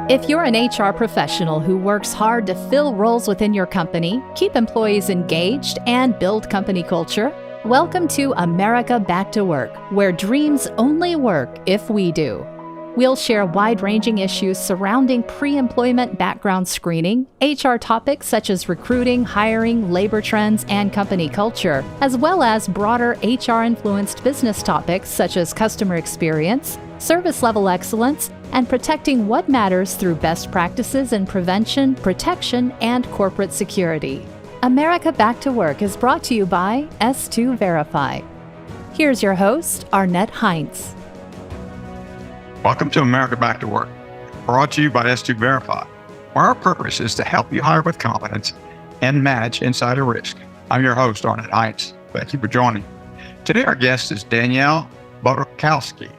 If you're an HR professional who works hard to fill roles within your company, keep employees engaged, and build company culture, welcome to America Back to Work, where dreams only work if we do. We'll share wide-ranging issues surrounding pre-employment background screening, HR topics such as recruiting, hiring, labor trends, and company culture, as well as broader HR-influenced business topics such as customer experience, service level excellence, and protecting what matters through best practices in prevention, protection, and corporate security. America Back to Work is brought to you by S2 Verify. Here's your host, Arnette Heintze. Welcome to America Back to Work, brought to you by S2 Verify, where our purpose is to help you hire with confidence and manage insider risk. I'm your host, Arnette Heintze. Thank you for joining. Today, our guest is Danielle Bodalski.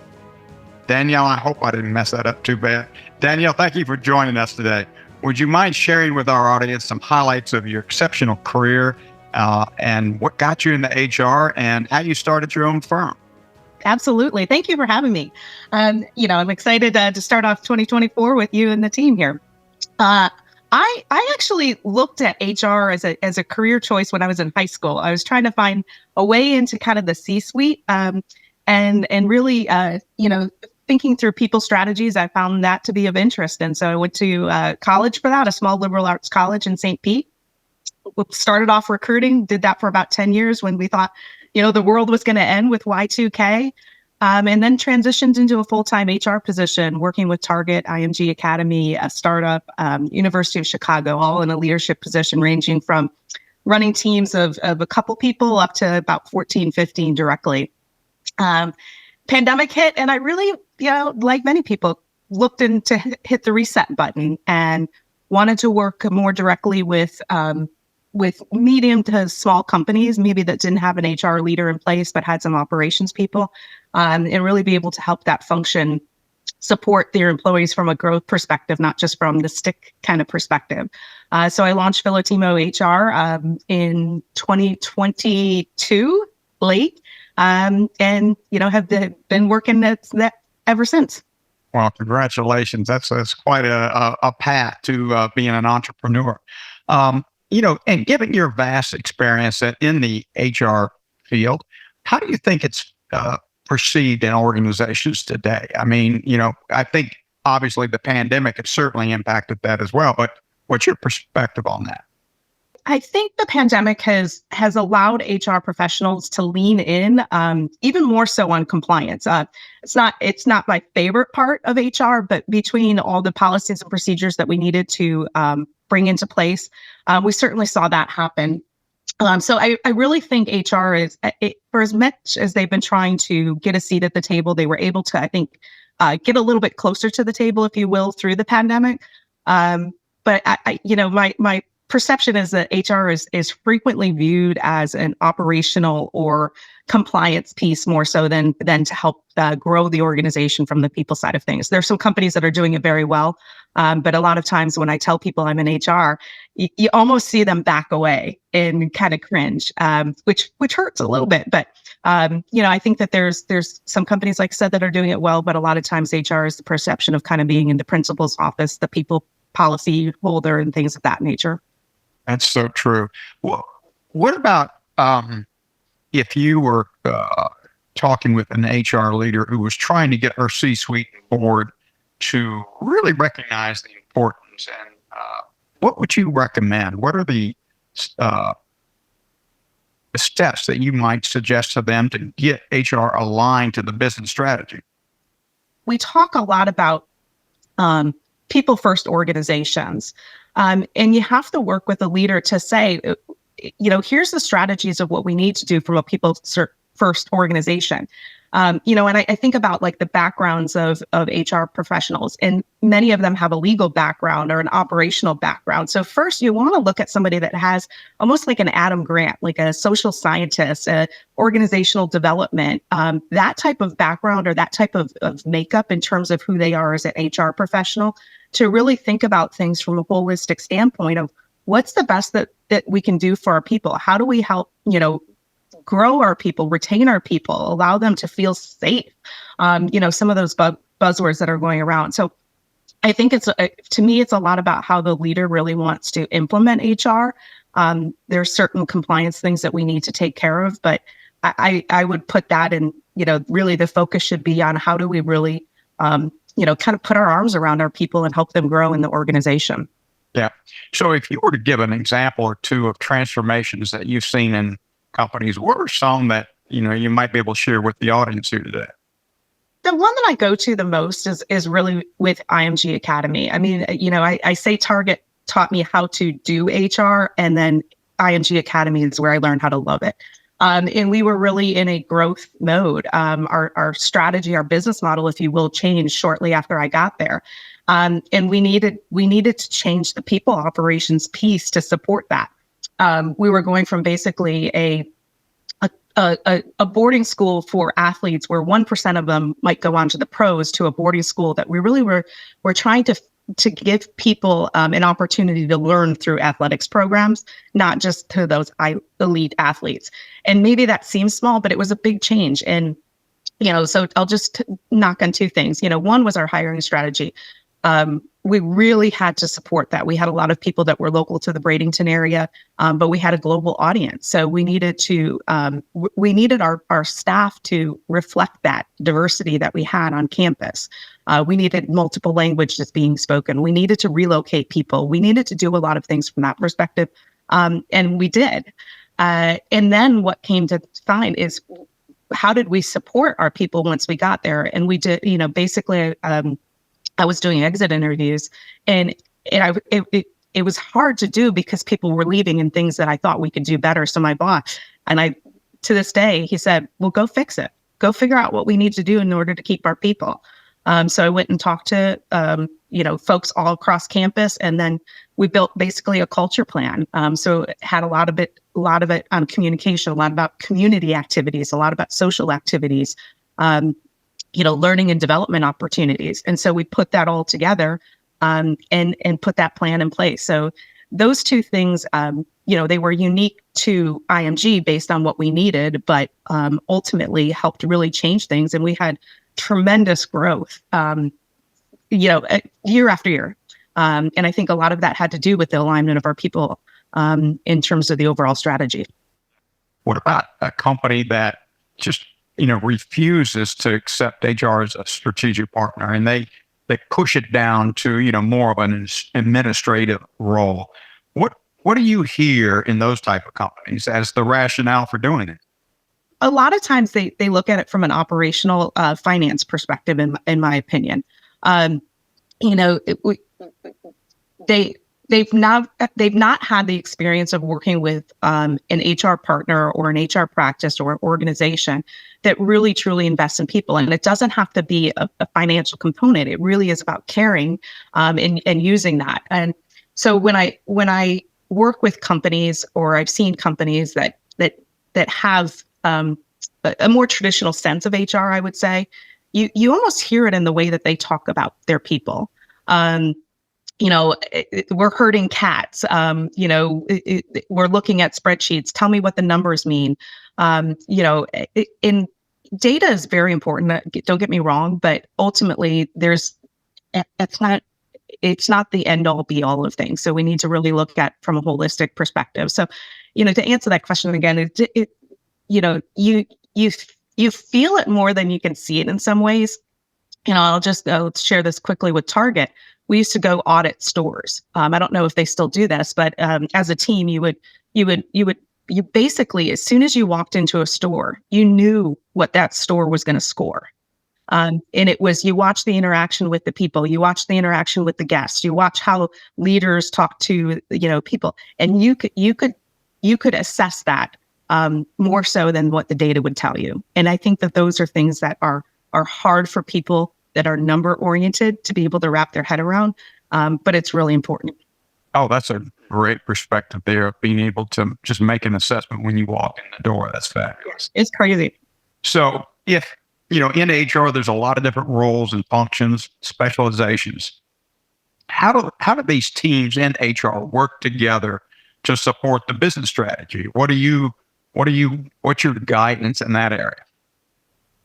Danielle, I hope I didn't mess that up too bad. Danielle, thank you for joining us today. Would you mind sharing with our audience some highlights of your exceptional career and what got you into HR and how you started your own firm? Absolutely. Thank you for having me. I'm excited to start off 2024 with you and the team here. I actually looked at HR as a career choice when I was in high school. I was trying to find a way into kind of the C-suite and really, thinking through people strategies. I found that to be of interest. And so I went to college for that, a small liberal arts college in St. Pete. Started off recruiting, did that for about 10 years when we thought, the world was going to end with Y2K, and then transitioned into a full-time HR position, working with Target, IMG Academy, a startup, University of Chicago, all in a leadership position ranging from running teams of a couple people up to about 14, 15 directly. Pandemic hit, and I really, like many people, looked into hit the reset button and wanted to work more directly with medium to small companies, maybe that didn't have an HR leader in place, but had some operations people, and really be able to help that function support their employees from a growth perspective, not just from the stick kind of perspective. So I launched Philotimo HR in 2022, late, and have been working that ever since. Well, congratulations. That's quite a path to being an entrepreneur. And given your vast experience in the HR field, how do you think it's perceived in organizations today? I mean, I think obviously the pandemic has certainly impacted that as well, but what's your perspective on that? I think the pandemic has allowed HR professionals to lean in, even more so on compliance. It's not my favorite part of HR, but between all the policies and procedures that we needed to bring into place, we certainly saw that happen. So I really think HR is, for as much as they've been trying to get a seat at the table, they were able to, I think, get a little bit closer to the table, if you will, through the pandemic. But my perception is that HR is frequently viewed as an operational or compliance piece more so than to help grow the organization from the people side of things. There are some companies that are doing it very well, but a lot of times when I tell people I'm in HR, you almost see them back away and kind of cringe, which hurts a little bit. But I think that there's some companies, like I said, that are doing it well, but a lot of times HR is the perception of kind of being in the principal's office, the people policy holder, and things of that nature. That's so true. Well, what about if you were talking with an HR leader who was trying to get her C-suite board to really recognize the importance, and what would you recommend? What are the steps that you might suggest to them to get HR aligned to the business strategy? We talk a lot about people-first organizations. And you have to work with a leader to say, here's the strategies of what we need to do from a people-first organization. And I think about like the backgrounds of HR professionals, and many of them have a legal background or an operational background. So first, you want to look at somebody that has almost like an Adam Grant, like a social scientist, organizational development, that type of background or that type of makeup in terms of who they are as an HR professional, to really think about things from a holistic standpoint of what's the best that we can do for our people. How do we help, grow our people, retain our people, allow them to feel safe? Some of those buzzwords that are going around. So I think to me, it's a lot about how the leader really wants to implement HR. There's certain compliance things that we need to take care of, but I would put that in, really the focus should be on how do we really, kind of put our arms around our people and help them grow in the organization. Yeah. So if you were to give an example or two of transformations that you've seen in companies, what are some that, you might be able to share with the audience here today? The one that I go to the most is really with IMG Academy. I mean, I say Target taught me how to do HR, and then IMG Academy is where I learned how to love it. And we were really in a growth mode. Our strategy, our business model, if you will, changed shortly after I got there. And we needed to change the people operations piece to support that. We were going from basically a boarding school for athletes where 1% of them might go on to the pros, to a boarding school that we really were trying to give people an opportunity to learn through athletics programs, not just to those elite athletes. And maybe that seems small, but it was a big change. And, so I'll just knock on two things. One was our hiring strategy. We really had to support that. We had a lot of people that were local to the Bradenton area, but we had a global audience. So we needed our staff to reflect that diversity that we had on campus. We needed multiple languages being spoken. We needed to relocate people. We needed to do a lot of things from that perspective. And we did. And then what came to find is, how did we support our people once we got there? And we did, basically, I was doing exit interviews, and it was hard to do because people were leaving and things that I thought we could do better. So my boss, to this day, he said, well, go fix it. Go figure out what we need to do in order to keep our people. So I went and talked to, folks all across campus, and then we built basically a culture plan. So it had a lot of it on communication, a lot about community activities, a lot about social activities, learning and development opportunities. And so we put that all together, and put that plan in place. So those two things, they were unique to IMG based on what we needed, but ultimately helped really change things. And we had tremendous growth, year after year. And I think a lot of that had to do with the alignment of our people in terms of the overall strategy. What about a company that just refuses to accept HR as a strategic partner, and they push it down to, more of an administrative role? What do you hear in those type of companies as the rationale for doing it? A lot of times they look at it from an operational finance perspective, in my opinion. They've not had the experience of working with an HR partner or an HR practice or organization that really truly invests in people. And it doesn't have to be a financial component. It really is about caring and using that. And so when I work with companies, or I've seen companies that have a more traditional sense of HR, I would say, you almost hear it in the way that they talk about their people. We're herding cats. We're looking at spreadsheets. Tell me what the numbers mean. In data is very important. Don't get me wrong, but ultimately, it's not the end all be all of things. So we need to really look at from a holistic perspective. So, to answer that question again, you feel it more than you can see it in some ways. I'll share this quickly with Target. We used to go audit stores. I don't know if they still do this, but as a team, you basically, as soon as you walked into a store, you knew what that store was going to score. And it was, you watch the interaction with the people, you watch the interaction with the guests, you watch how leaders talk to, people, and you could assess that more so than what the data would tell you. And I think that those are things that are hard for people that are number oriented to be able to wrap their head around. But it's really important. Oh, that's a great perspective there, of being able to just make an assessment when you walk in the door. That's fabulous. It's crazy. So if, in HR, there's a lot of different roles and functions, specializations. How do these teams in HR work together to support the business strategy? What's your guidance in that area?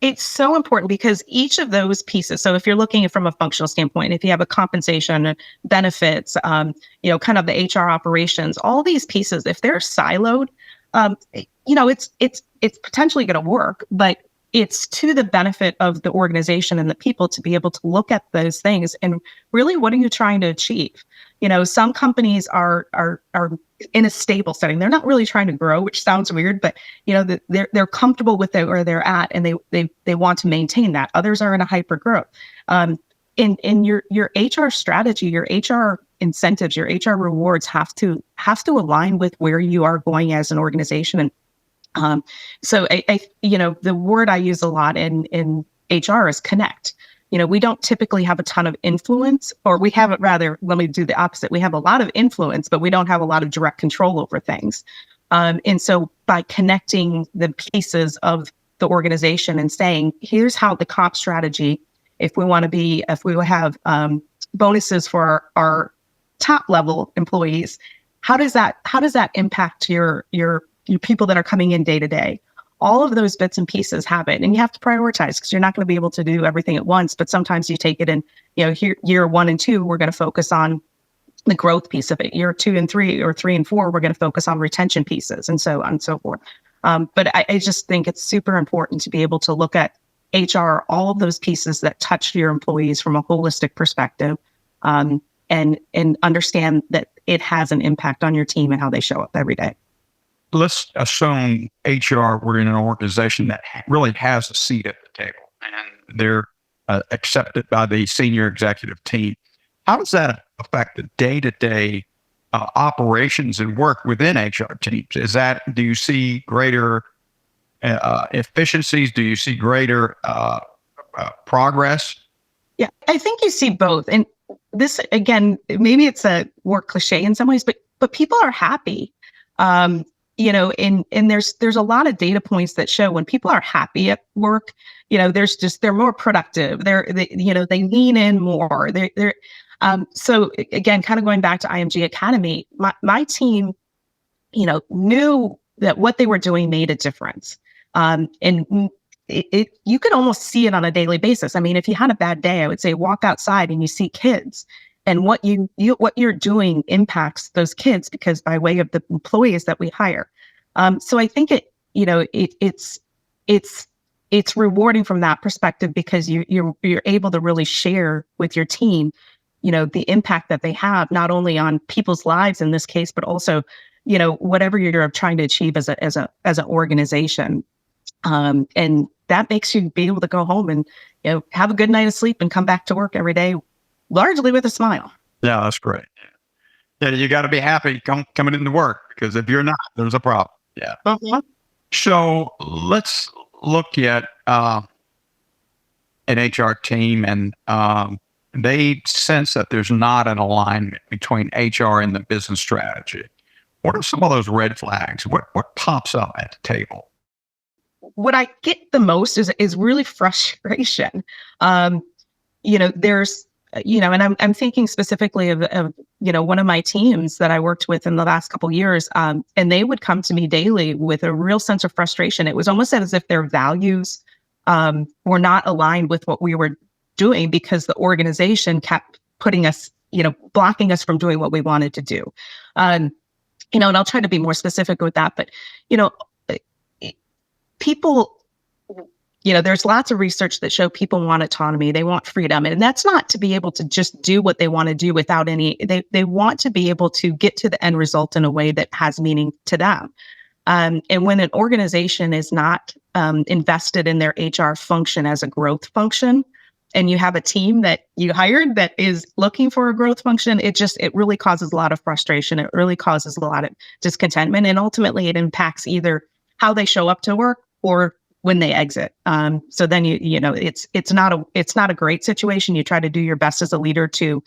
It's so important because each of those pieces, so if you're looking at from a functional standpoint, if you have a compensation, benefits, kind of the HR operations, all these pieces, if they're siloed, it's potentially going to work, but it's to the benefit of the organization and the people to be able to look at those things and really, what are you trying to achieve? Some companies are in a stable setting. They're not really trying to grow, which sounds weird, but they're comfortable with where they're at, and they want to maintain that. Others are in a hyper growth. In your HR strategy, your HR incentives, your HR rewards have to align with where you are going as an organization. And so the word I use a lot in HR is connect. We don't typically have a ton of influence, or we have it rather, let me do the opposite. We have a lot of influence, but we don't have a lot of direct control over things. And so by connecting the pieces of the organization and saying, here's how the comp strategy, if we have bonuses for our top level employees, how does that impact your people that are coming in day to day? All of those bits and pieces have it, and you have to prioritize because you're not going to be able to do everything at once. But sometimes you take it in, here, year 1 and 2, we're going to focus on the growth piece of it. Year 2 and 3, or 3 and 4, we're going to focus on retention pieces, and so on and so forth. But I just think it's super important to be able to look at HR, all of those pieces that touch your employees from a holistic perspective, and understand that it has an impact on your team and how they show up every day. Let's assume HR, we're in an organization that really has a seat at the table and they're accepted by the senior executive team. How does that affect the day-to-day operations and work within HR teams? Do you see greater efficiencies? Do you see greater progress? Yeah, I think you see both. And this, again, maybe it's a more cliche in some ways, but people are happy. And there's a lot of data points that show when people are happy at work, they're more productive. They lean in more. So again, kind of going back to IMG Academy, my team, knew that what they were doing made a difference. And you could almost see it on a daily basis. I mean, if you had a bad day, I would say walk outside and you see kids. And what you're doing impacts those kids because by way of the employees that we hire. So I think it's rewarding from that perspective because you're able to really share with your team, the impact that they have not only on people's lives in this case, but also, whatever you're trying to achieve as an organization. And that makes you be able to go home and have a good night of sleep and come back to work every day largely with a smile. Yeah, that's great. Yeah, you got to be happy coming into work because if you're not, there's a problem. Yeah. Uh-huh. So let's look at an HR team, and they sense that there's not an alignment between HR and the business strategy. What are some of those red flags? What pops up at the table? What I get the most is really frustration. There's and I'm thinking specifically of one of my teams that I worked with in the last couple of years, and they would come to me daily with a real sense of frustration. It was almost as if their values were not aligned with what we were doing because the organization kept putting us, blocking us from doing what we wanted to do. And I'll try to be more specific with that, but people. There's lots of research that show people want autonomy. They want freedom. And that's not to be able to just do what they want to do without they want to be able to get to the end result in a way that has meaning to them. And when an organization is not invested in their HR function as a growth function, and you have a team that you hired that is looking for a growth function, it really causes a lot of frustration. It really causes a lot of discontentment. And ultimately it impacts either how they show up to work or when they exit. So then it's not a great situation. You try to do your best as a leader to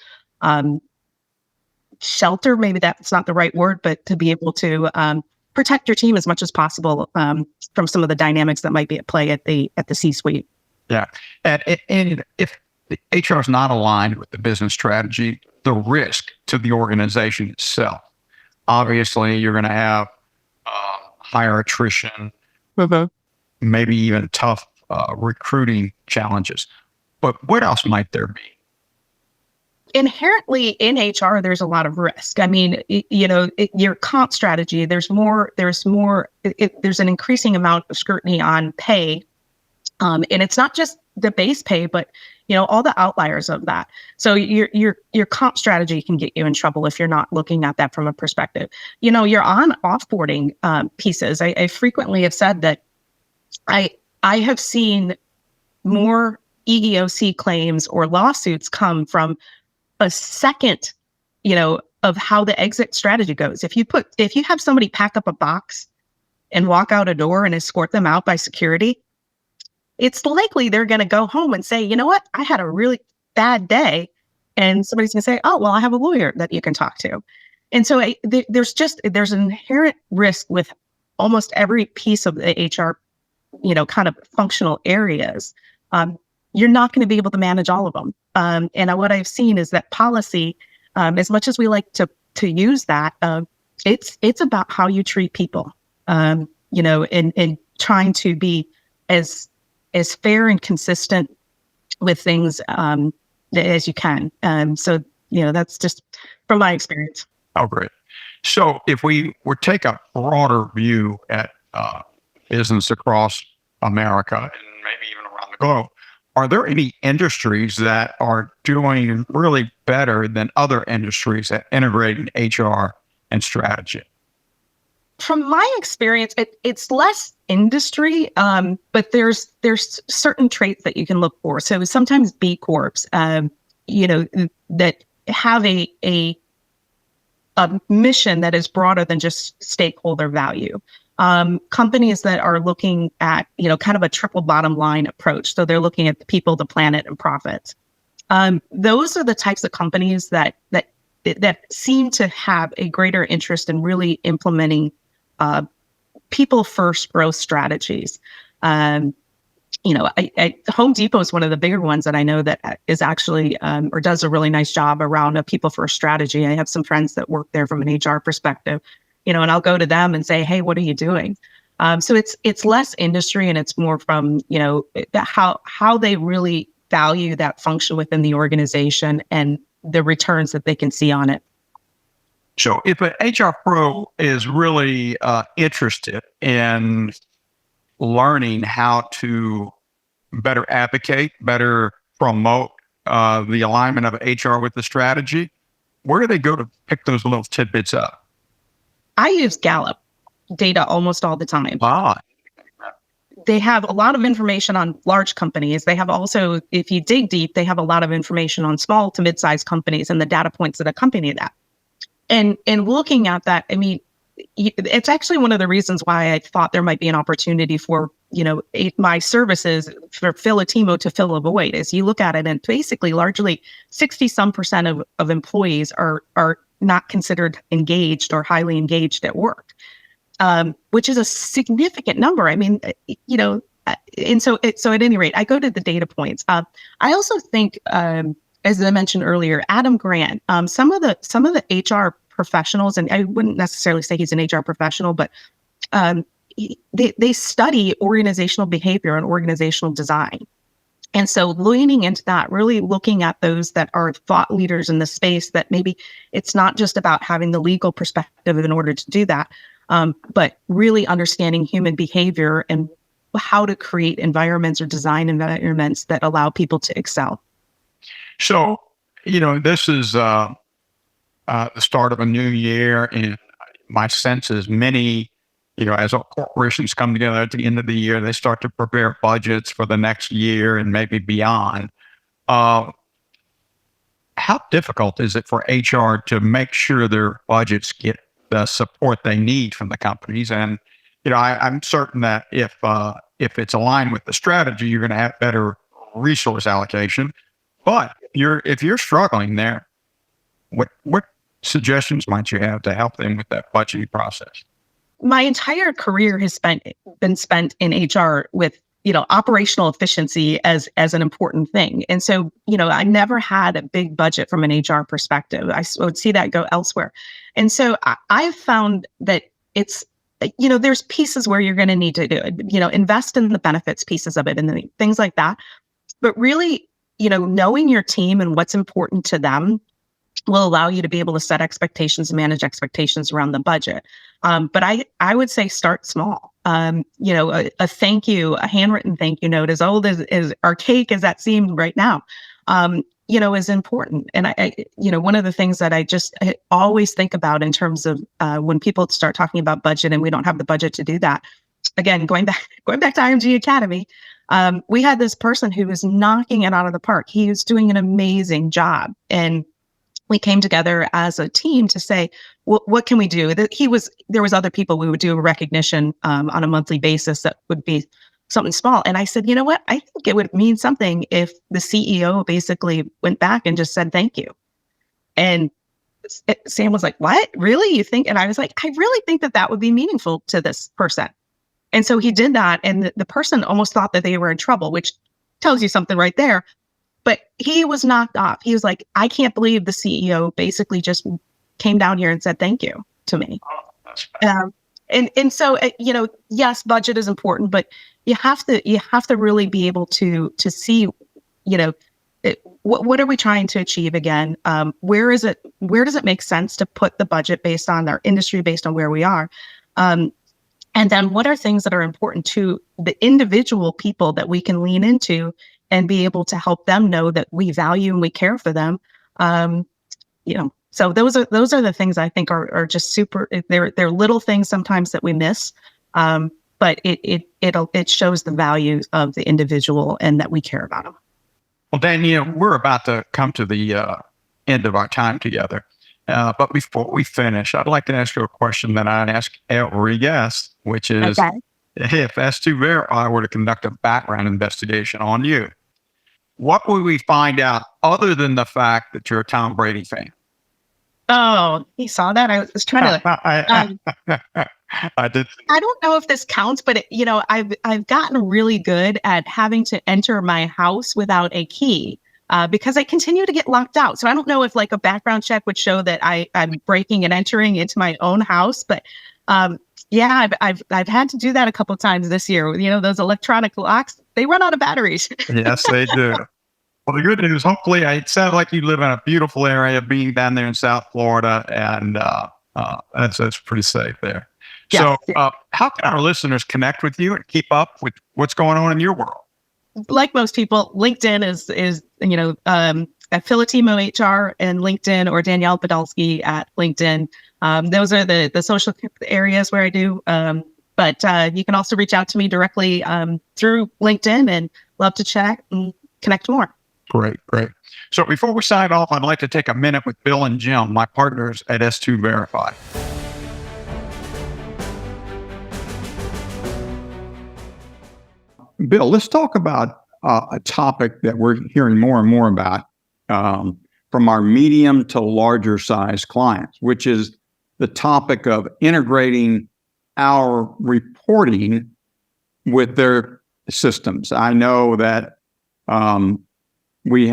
shelter, maybe that's not the right word, but to be able to protect your team as much as possible from some of the dynamics that might be at play at the C-suite. Yeah. And if the HR is not aligned with the business strategy, the risk to the organization itself, obviously you're going to have higher attrition, maybe even tough recruiting challenges. But what else might there be? Inherently in HR, there's a lot of risk. I mean, your comp strategy, there's an increasing amount of scrutiny on pay. And it's not just the base pay, but all the outliers of that. So your comp strategy can get you in trouble if you're not looking at that from a perspective. Your offboarding pieces. I frequently have said that I have seen more EEOC claims or lawsuits come from a second, of how the exit strategy goes. If you have somebody pack up a box and walk out a door and escort them out by security, it's likely they're going to go home and say, you know what, I had a really bad day. And somebody's going to say, oh, well, I have a lawyer that you can talk to. And so there's an inherent risk with almost every piece of the HR, kind of functional areas. You're not going to be able to manage all of them. And what I've seen is that policy, as much as we like to use that, it's about how you treat people, and trying to be as fair and consistent with things as you can. So that's just from my experience. Oh, great. So if we would take a broader view at business across America and maybe even around the globe, are there any industries that are doing really better than other industries at integrating HR and strategy? From my experience, it's less industry, but there's certain traits that you can look for. So sometimes B Corps, that have a mission that is broader than just stakeholder value. Companies that are looking at, kind of a triple bottom line approach. So they're looking at the people, the planet, and profits. Those are the types of companies that seem to have a greater interest in really implementing people first growth strategies. Home Depot is one of the bigger ones that I know that is actually or does a really nice job around a people first strategy. I have some friends that work there from an HR perspective. And I'll go to them and say, hey, what are you doing? So it's less industry and it's more from, how they really value that function within the organization and the returns that they can see on it. So if an HR pro is really interested in learning how to better advocate, better promote the alignment of HR with the strategy, where do they go to pick those little tidbits up? I use Gallup data almost all the time. Ah. They have a lot of information on large companies. They have also, if you dig deep, they have a lot of information on small to mid-sized companies and the data points that accompany that. And looking at that, I mean, it's actually one of the reasons why I thought there might be an opportunity for, my services for Philotimo to fill a void. As you look at it, and basically largely 60% of employees are not considered engaged or highly engaged at work, which is a significant number. I mean, and so at any rate, I go to the data points. I also think, as I mentioned earlier, Adam Grant, some of the HR professionals, and I wouldn't necessarily say he's an HR professional, but they study organizational behavior and organizational design. And so leaning into that, really looking at those that are thought leaders in the space, that maybe it's not just about having the legal perspective in order to do that, but really understanding human behavior and how to create environments or design environments that allow people to excel. So, this is the start of a new year, and my sense is many, as our corporations come together at the end of the year, they start to prepare budgets for the next year and maybe beyond. How difficult is it for HR to make sure their budgets get the support they need from the companies? And, I'm certain that if it's aligned with the strategy, you're going to have better resource allocation. But if you're struggling there, what suggestions might you have to help them with that budgeting process? My entire career has been spent in HR with, operational efficiency as an important thing. And so, I never had a big budget from an HR perspective. I would see that go elsewhere. And so I've found that it's there's pieces where you're going to need to do it, invest in the benefits pieces of it and things like that. But really, knowing your team and what's important to them will allow you to be able to set expectations and manage expectations around the budget. But I would say start small. A thank you, a handwritten thank you note, as old as archaic as that seems right now, is important. And one of the things that I always think about in terms of when people start talking about budget and we don't have the budget to do that, again, going back to IMG Academy, we had this person who was knocking it out of the park. He was doing an amazing job. And we came together as a team to say, what can we do? There was other people we would do a recognition on a monthly basis that would be something small. And I said, you know what? I think it would mean something if the CEO basically went back and just said, thank you. And Sam was like, what? Really? You think? And I was like, I really think that would be meaningful to this person. And so he did that. And the person almost thought that they were in trouble, which tells you something right there. But he was knocked off. He was like, I can't believe the CEO basically just came down here and said thank you to me. Oh, that's bad. And so, yes, budget is important, but you have to really be able to see, what are we trying to achieve again? Where does it make sense to put the budget based on our industry, based on where we are? And then what are things that are important to the individual people that we can lean into and be able to help them know that we value and we care for them. So those are the things I think are just super. They're little things sometimes that we miss, but it shows the value of the individual and that we care about them. Well, Danielle, we're about to come to the end of our time together. But before we finish, I'd like to ask you a question that I ask every guest, which is, okay, if S2 Verify were to conduct a background investigation on you, what would we find out other than the fact that you're a Tom Brady fan? Oh, he saw that. I was trying to. I did. I don't know if this counts, but I've gotten really good at having to enter my house without a key because I continue to get locked out. So I don't know if like a background check would show that I'm breaking and entering into my own house, but yeah, I've had to do that a couple of times this year. Those electronic locks, they run out of batteries. Yes, they do. Well, the good news, hopefully, it sounds like you live in a beautiful area, being down there in South Florida, and that's pretty safe there. Yeah. So how can our listeners connect with you and keep up with what's going on in your world? Like most people, LinkedIn is at Philotimo HR and LinkedIn, or Danielle Bodalski at LinkedIn. Those are the social areas where I do. But you can also reach out to me directly through LinkedIn, and love to chat and connect more. Great. So before we sign off, I'd like to take a minute with Bill and Jim, my partners at S2 Verify. Bill, let's talk about a topic that we're hearing more and more about from our medium to larger size clients, which is the topic of integrating our reporting with their systems. I know that we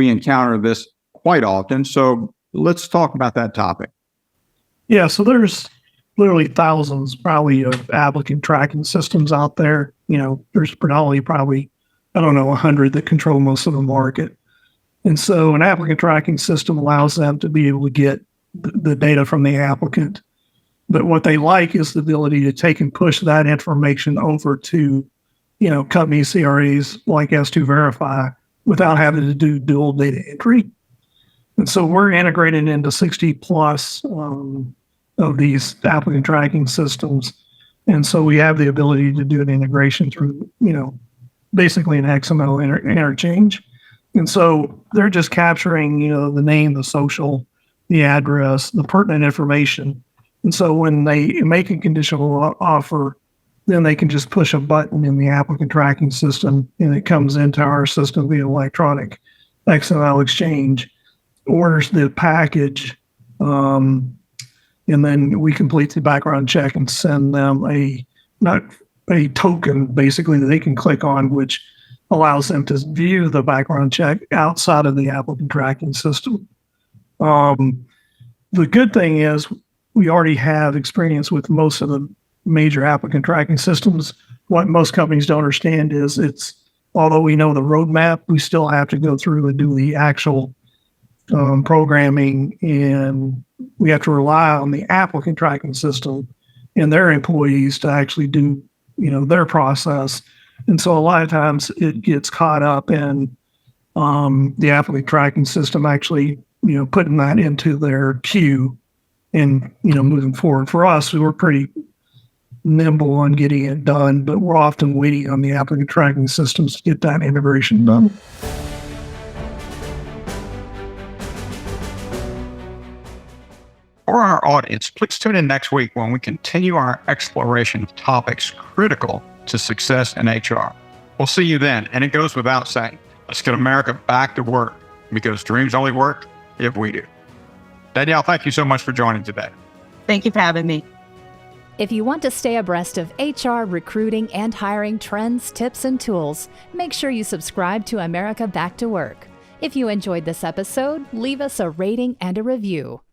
encounter this quite often. So let's talk about that topic. Yeah, so there's literally thousands probably of applicant tracking systems out there. There's predominantly probably, 100 that control most of the market. And so an applicant tracking system allows them to be able to get the data from the applicant. But what they like is the ability to take and push that information over to, company CRAs like S2 Verify without having to do dual data entry. And so we're integrated into 60 plus of these applicant tracking systems. And so we have the ability to do an integration through, basically an XML interchange. And so they're just capturing, the name, the social, the address, the pertinent information. And so when they make a conditional offer, then they can just push a button in the applicant tracking system, and it comes into our system via electronic XML exchange, orders the package, and then we complete the background check and send them a token, basically, that they can click on, which allows them to view the background check outside of the applicant tracking system. The good thing is we already have experience with most of the major applicant tracking systems. What most companies don't understand is although we know the roadmap, we still have to go through and do the actual programming, and we have to rely on the applicant tracking system and their employees to actually do, their process. And so a lot of times it gets caught up in the applicant tracking system actually, putting that into their queue and, moving forward. For us, we were pretty nimble on getting it done, but we're often waiting on the applicant tracking systems to get that integration done. For our audience, please tune in next week when we continue our exploration of topics critical to success in HR. We'll see you then, and it goes without saying, let's get America back to work, because dreams only work if we do. Danielle, thank you so much for joining today. Thank you for having me. If you want to stay abreast of HR, recruiting, and hiring trends, tips, and tools, make sure you subscribe to America Back to Work. If you enjoyed this episode, leave us a rating and a review.